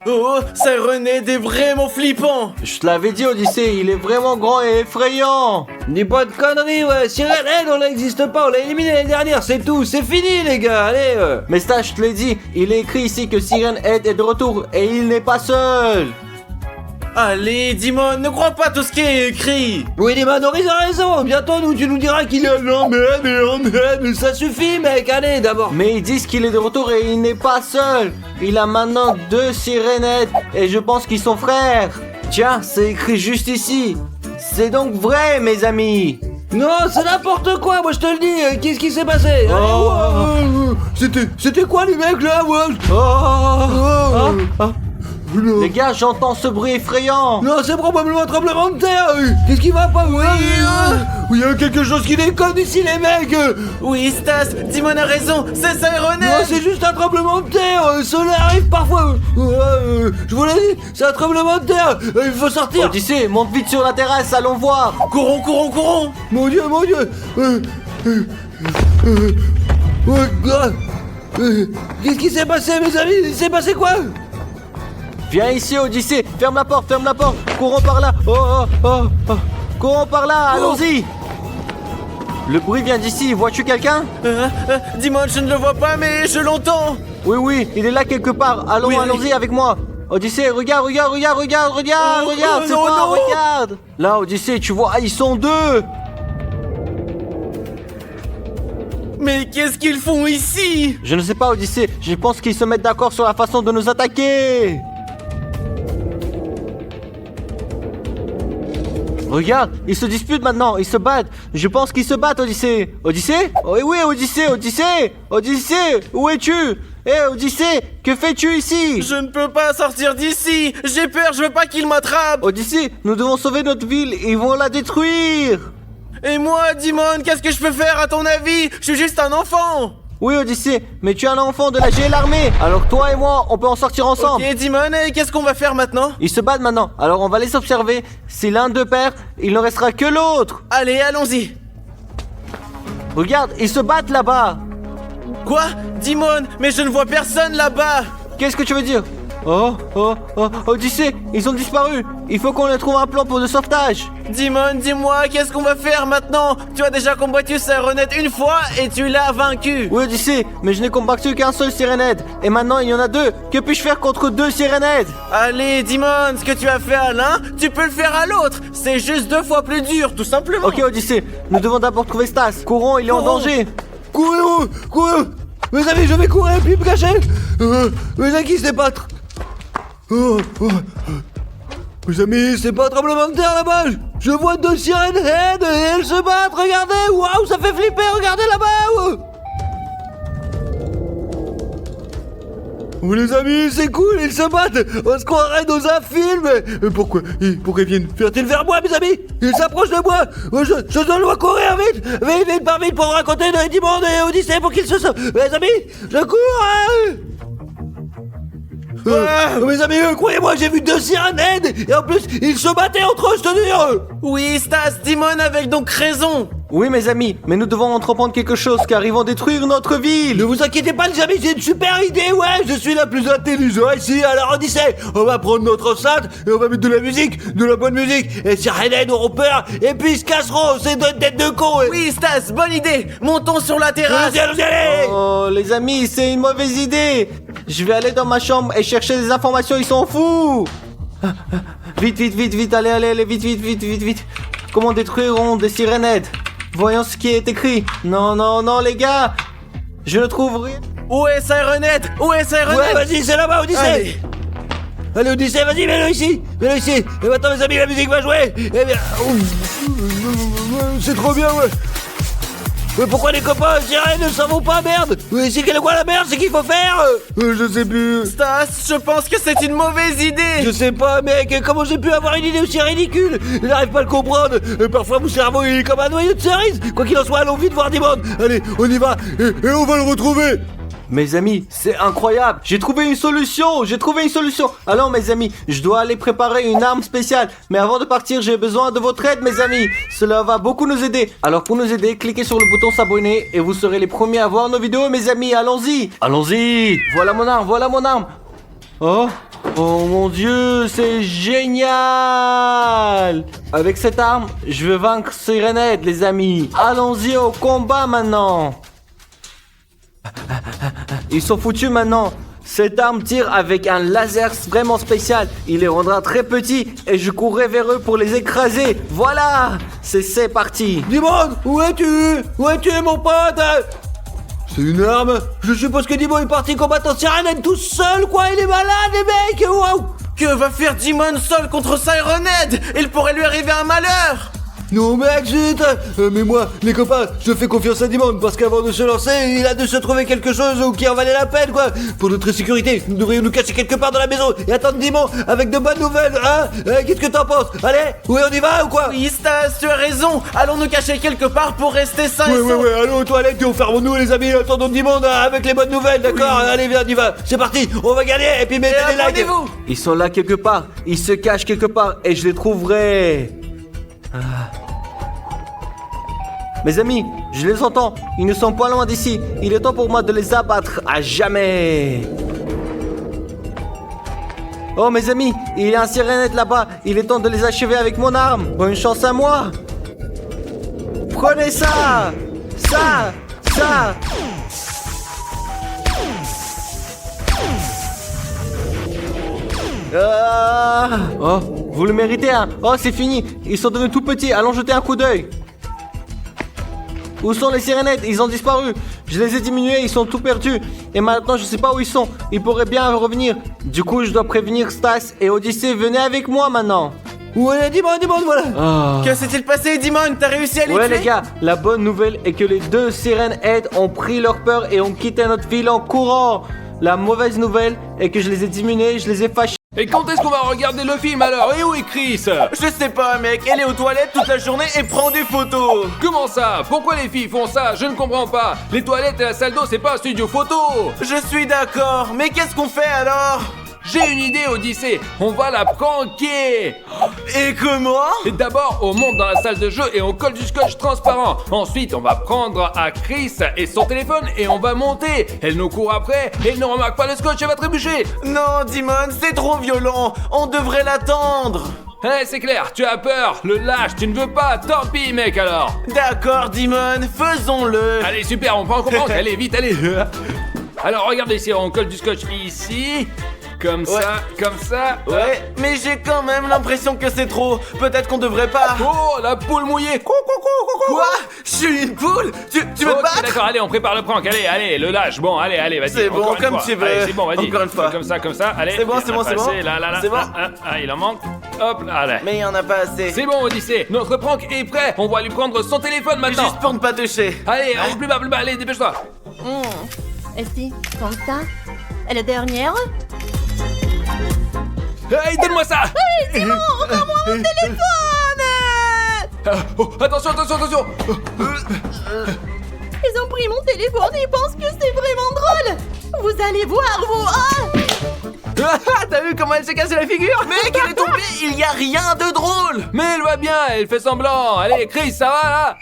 Oh, Sirenhead est vraiment flippant. Je te l'avais dit, Odyssée, il est vraiment grand et effrayant. Dis pas de conneries, ouais. Sirenhead, on n'existe pas, on l'a éliminé l'année dernière, c'est tout, c'est fini, les gars, allez. Mais ça, je te l'ai dit, il est écrit ici que Sirenhead est de retour et il n'est pas seul. Allez, Dimon, ne crois pas tout ce qui est écrit. Oui, Dimon, Doris a raison. Bientôt, tu nous diras qu'il est mais ça suffit, mec, allez, d'abord. Mais ils disent qu'il est de retour et il n'est pas seul. Il a maintenant 2 Sirenhead et je pense qu'ils sont frères. Tiens, c'est écrit juste ici. C'est donc vrai, mes amis. Non, c'est n'importe quoi, moi je te le dis. Qu'est-ce qui s'est passé? C'était quoi les mecs là? Non. Les gars, j'entends ce bruit effrayant. Non, c'est probablement un tremblement de terre. Qu'est-ce qui va pas? Oui, il y a quelque chose qui déconne ici, les mecs. Oui, Stas, Dimon a raison, c'est Sirenhead. Non, c'est juste un tremblement de terre. Cela arrive parfois. Je vous l'ai dit, c'est un tremblement de terre. Il faut sortir. Odyssée, monte vite sur la terrasse, allons voir. Courons, courons, courons. Mon Dieu. Qu'est-ce qui s'est passé, mes amis? Il s'est passé quoi? Viens ici, Odyssée, ferme la porte. Courons par là. Courons par là, allons-y. Le bruit vient d'ici, vois-tu quelqu'un? Dimon, je ne le vois pas, mais je l'entends. Oui, il est là quelque part. Allons-y avec moi. Odyssée, regarde, c'est non, quoi, non. regarde. Là, Odyssée, tu vois, ils sont 2. Mais qu'est-ce qu'ils font ici? Je ne sais pas, Odyssée, je pense qu'ils se mettent d'accord sur la façon de nous attaquer. Regarde, ils se disputent maintenant, ils se battent. Je pense qu'ils se battent, Odyssée. Odyssée? Oui, Odyssée, où es-tu? Odyssée, que fais-tu ici? Je ne peux pas sortir d'ici. J'ai peur, je veux pas qu'ils m'attrapent. Odyssée, nous devons sauver notre ville, ils vont la détruire. Et moi, Dimon, qu'est-ce que je peux faire à ton avis? Je suis juste un enfant. Oui, Odyssée, mais tu es un enfant de la GL armée. Alors toi et moi, on peut en sortir ensemble. Ok, Dimon, et qu'est-ce qu'on va faire maintenant? Ils se battent maintenant, alors on va les observer. Si l'un d'eux perd, il ne restera que l'autre. Allez, allons-y. Regarde, ils se battent là-bas. Quoi? Dimon, mais je ne vois personne là-bas. Qu'est-ce que tu veux dire? Odyssée, ils ont disparu. Il faut qu'on trouve un plan pour le sauvetage. Dimon, dis-moi, qu'est-ce qu'on va faire maintenant? Tu as déjà combattu Sirenhead une fois et tu l'as vaincu. Oui, Odyssée, mais je n'ai combattu qu'un seul Sirenhead. Et maintenant, il y en a 2. Que puis-je faire contre 2 Sirenhead? Allez, Dimon, ce que tu as fait à l'un, tu peux le faire à l'autre. C'est juste 2 fois plus dur, tout simplement. Ok, Odyssée, nous devons d'abord trouver Stas. Courons, il est en danger. Courez. Mes amis, je vais courir et puis me cacher. Mes amis, se débattre. Mes amis, c'est pas un tremblement de terre là-bas. Je vois 2 Sirenhead et elles se battent. Regardez, waouh, ça fait flipper. Regardez là-bas. Oh les amis, c'est cool, ils se battent. On se croirait dans un film. Pourquoi ils viennent faire-ils vers moi, mes amis? Ils s'approchent de moi. Je dois courir vite pour raconter de Dimon et Odyssée pour qu'ils se sauvent. Mes amis, je cours. Mes amis, croyez-moi, j'ai vu 2 Sirenhead et en plus, ils se battaient entre eux, je te dis. Oui, Stas, Dimon avait donc raison. Oui, mes amis, mais nous devons entreprendre quelque chose car ils vont détruire notre ville. Ne vous inquiétez pas, les amis, j'ai une super idée, ouais. Je suis la plus intelligente ici. Alors, Odyssée, on va prendre notre enceinte et on va mettre de la musique, de la bonne musique. Et Sirenhead auront peur et puis ils se casseront. C'est notre tête de con. Oui, Stas, bonne idée. Montons sur la terrasse. Allez. Oh, les amis, c'est une mauvaise idée. Je vais aller dans ma chambre et chercher des informations, ils sont fous. Vite, allez, vite. Comment détruiront des Sirenhead? Voyons ce qui est écrit. Non, les gars. Je ne trouve rien. Où est Sirenhead? Ouais, vas-y, c'est là-bas, Odyssée. Allez, Odyssée, vas-y, mets-le ici. Et maintenant, mes amis, la musique va jouer. Eh bien... C'est trop bien, ouais. Mais pourquoi les copains, Sirenhead, ne savons pas, merde? Oui, c'est quoi la merde, c'est qu'il faut faire? Je sais plus. Stas, je pense que c'est une mauvaise idée. Je sais pas, mec, comment j'ai pu avoir une idée aussi ridicule? Je n'arrive pas à le comprendre. Parfois, mon cerveau il est comme un noyau de cerise. Quoi qu'il en soit, allons vite voir Dimon. Allez, on y va, et on va le retrouver. Mes amis, c'est incroyable. J'ai trouvé une solution. Alors mes amis, je dois aller préparer une arme spéciale. Mais avant de partir, j'ai besoin de votre aide, mes amis. Cela va beaucoup nous aider. Alors pour nous aider, cliquez sur le bouton s'abonner et vous serez les premiers à voir nos vidéos, mes amis. Allons-y. Voilà mon arme. Oh, Oh mon dieu, c'est génial! Avec cette arme, je veux vaincre Syrenette, les amis. Allons-y au combat maintenant. Ils sont foutus maintenant. Cette arme tire avec un laser vraiment spécial. Il les rendra très petits et je courrai vers eux pour les écraser. Voilà, c'est parti. Dimon, où es-tu? Où es-tu, mon pote? C'est une arme? Je suppose que Dimon est parti combattre en Syrenette tout seul, quoi. Il est malade, les mecs. Waouh! Que va faire Demon seul contre Syrenette? Il pourrait lui arriver un malheur. Non mec, zut. Mais moi, les copains, je fais confiance à Dimon parce qu'avant de se lancer, il a de se trouver quelque chose qui en valait la peine, quoi. Pour notre sécurité, nous devrions nous cacher quelque part dans la maison et attendre Dimon avec de bonnes nouvelles, hein. Qu'est-ce que t'en penses? Allez, oui, on y va ou quoi? Oui, Stas, tu as raison. Allons nous cacher quelque part pour rester sains et saufs. Ouais, allons aux toilettes et enfermons-nous les amis, attendons Dimon avec les bonnes nouvelles, d'accord? Allez, viens, on y va. C'est parti, on va gagner et puis mettez les likes. Attendez-vous. Ils sont là quelque part. Ils se cachent quelque part et je les trouverai. Mes amis, je les entends. Ils ne sont pas loin d'ici. Il est temps pour moi de les abattre à jamais. Oh mes amis, il y a un Syrenette là-bas. Il est temps de les achever avec mon arme. Bonne chance à moi. Prenez ça. Ça. Oh, vous le méritez, hein. Oh, c'est fini. Ils sont devenus tout petits. Allons jeter un coup d'œil. Où sont les Syrenettes? Ils ont disparu. Je les ai diminués, ils sont tout perdus. Et maintenant, je sais pas où ils sont. Ils pourraient bien revenir. Du coup, je dois prévenir Stas et Odyssée. Venez avec moi maintenant. Ouais, Dimon, voilà. Oh. Que s'est-il passé, Demon? T'as réussi à les Ouais tuer? les gars, la bonne nouvelle est que les deux Syrenheads ont pris leur peur et ont quitté notre ville en courant. La mauvaise nouvelle est que je les ai diminués, je les ai fâchés. Et quand est-ce qu'on va regarder le film alors? Et où est Chris? Je sais pas, mec. Elle est aux toilettes toute la journée et prend des photos. Comment ça? Pourquoi les filles font ça? Je ne comprends pas. Les toilettes et la salle d'eau, c'est pas un studio photo. Je suis d'accord, mais qu'est-ce qu'on fait alors? J'ai une idée, Odyssée. On va la pranker. Et comment? Et d'abord, on monte dans la salle de jeu et on colle du scotch transparent. Ensuite, on va prendre à Chris et son téléphone et on va monter. Elle nous court après et elle ne remarque pas le scotch, elle va trébucher. Non, Demon, c'est trop violent. On devrait l'attendre. C'est clair, tu as peur. Le lâche, tu ne veux pas. Tant pis, mec, alors. D'accord, Demon, faisons-le. Allez, super, on prend comprendre. Allez, vite, allez. Alors, regardez ici, on colle du scotch ici. Comme ça, comme ça. Ouais, mais j'ai quand même l'impression que c'est trop. Peut-être qu'on devrait pas. Oh, la poule mouillée. Quoi? Je suis une poule? Tu veux te Ok, battre? d'accord, allez, on prépare le prank. Allez, le lâche. Bon, allez, vas-y. C'est bon, encore une comme fois. tu veux. Allez, c'est bon, vas-y. Encore une fois. Comme ça. Allez. C'est bon, il c'est en a bon, c'est passé, bon. Là. C'est bon. Il en manque. Hop, là, allez. Mais il y en a pas assez. C'est bon, Odyssée. Notre prank est prêt. On va lui prendre son téléphone maintenant. Juste pour ne pas toucher. Allez, plus bas. Allez, dépêche-toi. Ici, comme ça. Et la dernière? Hey, donne-moi ça. Simon, rends-moi mon téléphone! Attention. Ils ont pris mon téléphone et ils pensent que c'est vraiment drôle! Vous allez voir, vous! T'as vu comment elle s'est cassé la figure? Mec, elle est tombée. Il y a rien de drôle. Mais elle va bien, elle fait semblant. Allez, Chris, ça va là?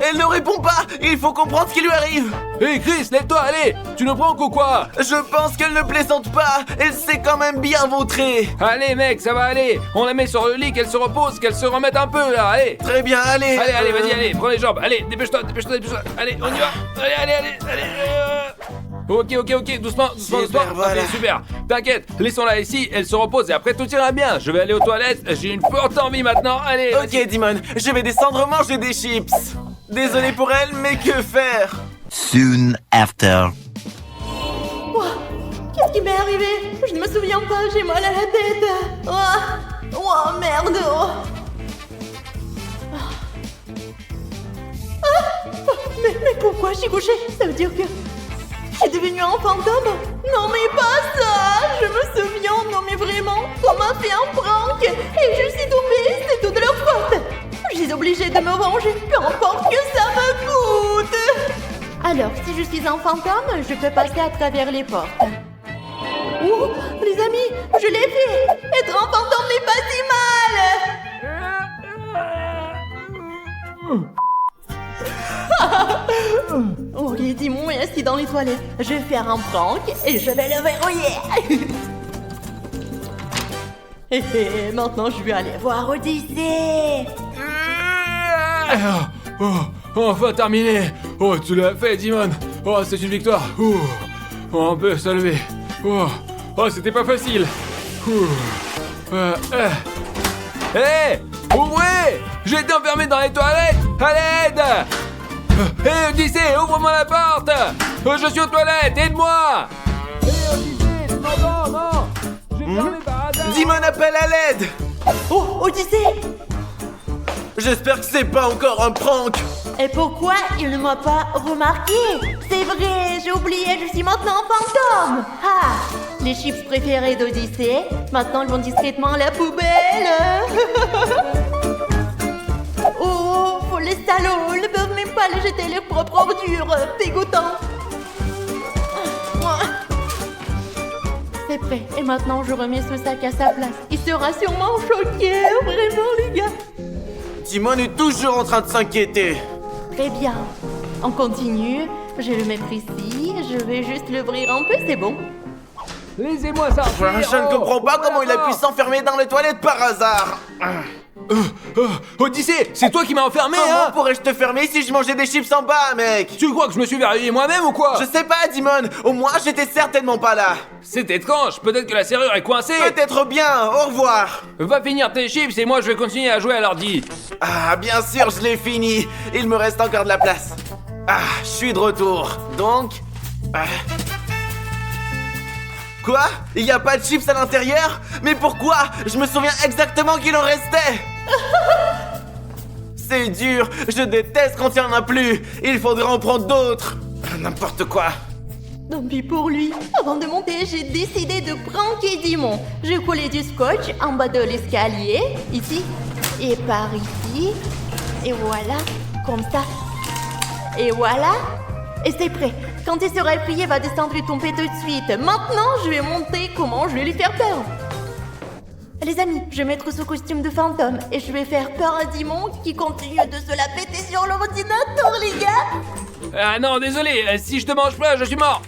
Elle ne répond pas. Il faut comprendre ce qui lui arrive. Hé Chris, lève-toi, allez. Tu ne prends ou quoi? Je pense qu'elle ne plaisante pas. Elle s'est quand même bien vautrée. Allez mec, ça va aller. On la met sur le lit, qu'elle se repose, qu'elle se remette un peu là, allez. Très bien, allez. Allez, vas-y, allez, prends les jambes. Allez, dépêche-toi. Allez, on y va. Allez. Ok, doucement. Super, voilà. Ok, super. T'inquiète, laissons-la ici, elle se repose et après tout ira bien. Je vais aller aux toilettes, j'ai une forte envie maintenant. Allez, vas-y. Ok, Demon, je vais descendre manger des chips. Désolé pour elle, mais que faire? Soon after. Qu'est-ce qui m'est arrivé? Je ne me souviens pas, j'ai mal à la tête. Oh merde. Mais pourquoi je suis couchée? Ça veut dire que je suis devenue un fantôme? Non mais pas ça. Je me souviens, non mais vraiment, on m'a fait un prank et je suis tombée, c'est toute leur faute. Je suis obligée de me venger, peu importe que ça me coûte. Alors, si je suis un fantôme, je peux passer à travers les portes. Oh, les amis, je l'ai fait. Être un fantôme n'est pas si mal. Ok, Dimon est assis dans les toilettes. Je vais faire un prank et je vais le verrouiller. Et maintenant, je vais aller voir Odyssée. Enfin terminé. Oh, tu l'as fait, Dimon. Oh, c'est une victoire. On peut se lever. Oh, c'était pas facile. Hé, ouvrez! J'ai été enfermé dans les toilettes. À l'aide! Hé, Odyssée, ouvre-moi la porte. Je suis aux toilettes, aide-moi. Hé, Odyssée, tu m'entends? Non. J'ai fermé par hasard. Dimon appelle à l'aide. Oh, Odyssée! J'espère que c'est pas encore un prank. Et pourquoi il ne m'a pas remarqué? C'est vrai, j'ai oublié, je suis maintenant un fantôme. Ah, les chips préférés d'Odyssée, maintenant ils vont discrètement à la poubelle. Oh, les salauds, ils ne peuvent même pas les jeter leurs propres ordures. Dégoûtant. C'est prêt, et maintenant je remets ce sac à sa place. Il sera sûrement choqué, vraiment les gars. Dimon est toujours en train de s'inquiéter. Très bien. On continue. Je vais le mettre ici. Je vais juste l'ouvrir un peu, c'est bon. Laissez-moi sortir. Je ne comprends pas comment il a pu s'enfermer dans les toilettes par hasard. Odyssée, c'est toi qui m'as enfermé, Comment hein? pourrais-je te fermer si je mangeais des chips en bas, mec? Tu crois que je me suis verrouillé moi-même ou quoi? Je sais pas, Dimon. Au moins, j'étais certainement pas là. C'est étrange, peut-être que la serrure est coincée. Peut-être bien. Au revoir. Va finir tes chips et moi je vais continuer à jouer à l'ordi. Ah, bien sûr, je l'ai fini. Il me reste encore de la place. Ah, je suis de retour. Donc... Quoi? Il y a pas de chips à l'intérieur? Mais pourquoi? Je me souviens exactement qu'il en restait. C'est dur. Je déteste quand il n'y en a plus. Il faudrait en prendre d'autres. N'importe quoi. Tant pis pour lui. Avant de monter, j'ai décidé de pranker Dimon. J'ai collé du scotch en bas de l'escalier, ici, et par ici. Et voilà, comme ça. Et voilà. Et c'est prêt. Quand il sera effrayé, il va descendre et tomber tout de suite. Maintenant, je vais montrer comment je vais lui faire peur. Les amis, je vais mettre ce costume de fantôme et je vais faire peur à Dimon qui continue de se la péter sur l'ordinateur, les gars. Ah non, désolé, si je te mange pas, je suis mort.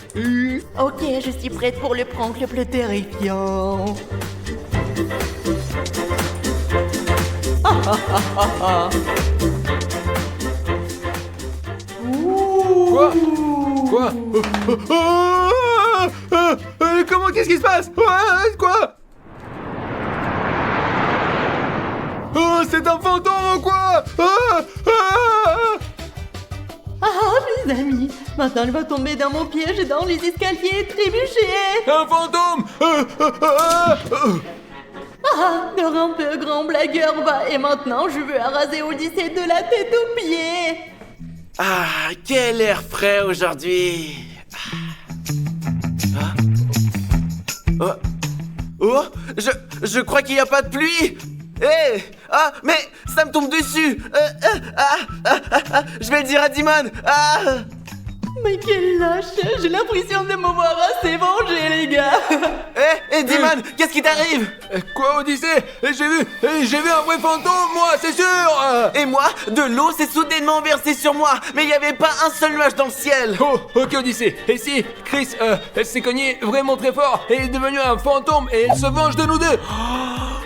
Ok, je suis prête pour le prank le plus terrifiant. Quoi? Comment? Qu'est-ce qui se passe? Quoi? Oh, c'est un fantôme ou quoi? Ah, mes amis, maintenant il va tomber dans mon piège dans les escaliers et trébucher. Un fantôme! Ah, le un peu grand blagueur va. Et maintenant, je veux araser Odyssée de la tête aux pieds. Ah, quel air frais aujourd'hui. Oh, je crois qu'il n'y a pas de pluie. Hé! Ah, mais ça me tombe dessus. Je vais le dire à Dimon. Ah! Mais quel lâche. J'ai l'impression de m'avoir assez vengé, les gars. Hé, Dimon, qu'est-ce qui t'arrive? Quoi, Odyssée? J'ai vu un vrai fantôme, moi, c'est sûr! Et moi, de l'eau s'est soudainement versée sur moi, mais il n'y avait pas un seul nuage dans le ciel. Oh, ok, Odyssée. Et si Chris, elle s'est cognée vraiment très fort et est devenue un fantôme et elle se venge de nous deux?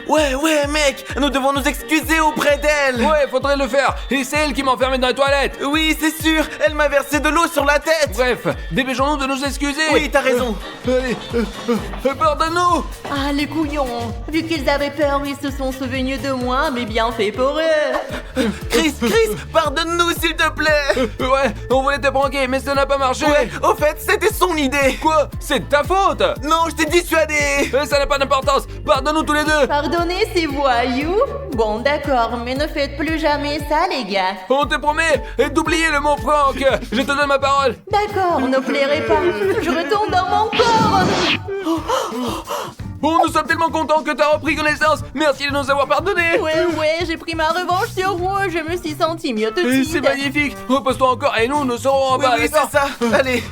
Ouais, mec, nous devons nous excuser auprès d'elle. Ouais, faudrait le faire. Et c'est elle qui m'a enfermé dans les toilettes. Oui, c'est sûr, elle m'a versé de l'eau sur la tête. Bref, dépêchons-nous de nous excuser. Oui, t'as raison. Allez, pardonne-nous. Ah, les couillons. Vu qu'ils avaient peur, ils se sont souvenus de moi, mais bien fait pour eux. Chris, pardonne-nous s'il te plaît. Ouais, on voulait te pranker, mais ça n'a pas marché. Ouais, au fait, c'était son idée. Quoi? C'est de ta faute. Non, je t'ai dissuadé. Ça n'a pas d'importance. Pardonne-nous tous les deux. Pardonnez ces voyous. Bon, d'accord, mais ne faites plus jamais ça, les gars. On te promet d'oublier le mot Franck. Je te donne ma parole. D'accord, ne plairez pas. Je retourne dans mon corps. Oh, nous sommes tellement contents que t'as repris connaissance. Merci de nous avoir pardonnés. Ouais, j'ai pris ma revanche sur vous. Je me suis senti mieux tout de suite. C'est magnifique. Repose-toi encore et nous serons en bas. Oui, d'accord? c'est ça. Allez.